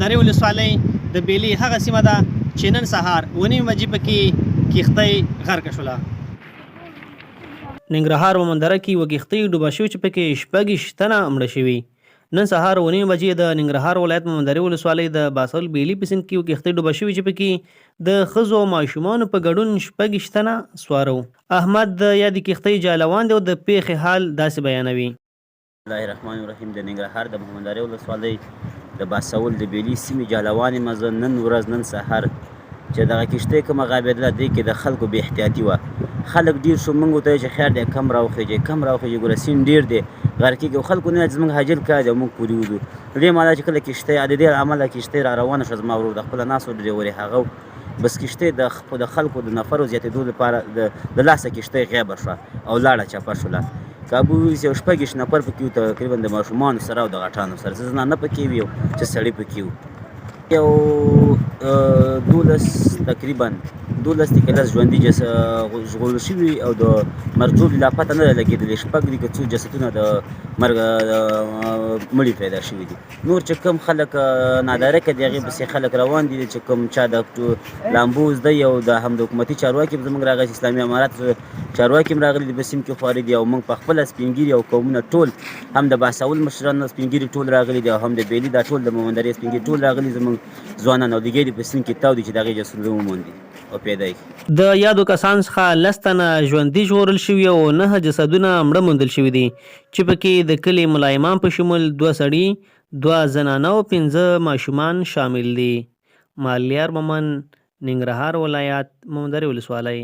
مومندرې ولسوالۍ د بیلي هغه سیمه ده چې نن سهار 9 بجې پکې کښتۍ غرقه شوله. ننګرهار مومندره کې یوه کښتۍ ډوبه شوې چې پکې 26 تنه مړه شوي. نن سهار 9 بجې د ننګرهار ولایت مومندرې ولسوالۍ د باسل بیلي په سیند کې یوه کښتۍ ډوبه شوې چې پکې د ښځو او ماشومانو په ګډون 26 تنه سواره وو. احمد د یادې کښتۍ جالوان دی او د پیښې حال داسې بیانوي. بسم الله الرحمن الرحیم. د ننګرهار د مومندرې ولسوالۍ د باسول د بیلي سیمې جالوانې منځ نن ورځ نن سهار چې دغه کښتۍ کومه غابېدله دې کې د خلکو بې احتیاطي وه. خلک ډېر شو، موږ ورته ویل چې خیر دی کم راوخیږئ ګوره سیند ډېر دی غرق کېږي. خلکو نه زموږ حاجل کار دی او موږ پورې وځو. دې مانا چې کله کښتۍ د دې عمله کښتۍ را روانه شوه، زما ورور د خپله ناست و ډریور یې هغه بس کښتۍ د خلکو د نفرو زیاتېدو لپاره د لاسه کښتۍ غیبه شوه او لاړه چپه شوله. کابو یو 26 نفر پکې وو، تقریبا د ماشومانو سره او د غټانو سره، څه زنانه پکې وي او څه سړي پکې وو. یو 12 تقریبا 12 کې لس ژوندي ژغورل شوي او د مرجوب لا پته نه ده لګېدلې. 6 دي که څو جسدونه د مرګ مړي پیدا شوي دي. نور چې کوم خلک نادارکه دي هغې پسې خلک روان دي چې کوم چا د لامبو زده او د هم د حکومتي چارواکي زموږ راغلي اسلامي امارت چارواکي هم راغلي دي په سیند کې خواري دي او موږ په خپله سپین ګیري او قومونه ټول هم د باساول مشران سپین ګیري ټول راغلي دي او هم د بیلي دا ټول د مومندرې سپین ګیري ټول راغلي زموږ ځوانان او د ګیري په سیند کې تاو دي چې د هغې جسدونه وموندي او پیدا یې. د یادو کسانو څخه 10 تنه ژوندي ژغورل شوي او 9 جسدونه مړه موندل شوي دي چې پکې د کلي ملایمان په شمول 2 سړي 2 زنانه او 15 ماشومان شامل دي. مالیار مومن، ننګرهار ولایت، مومندرې ولسوالۍ.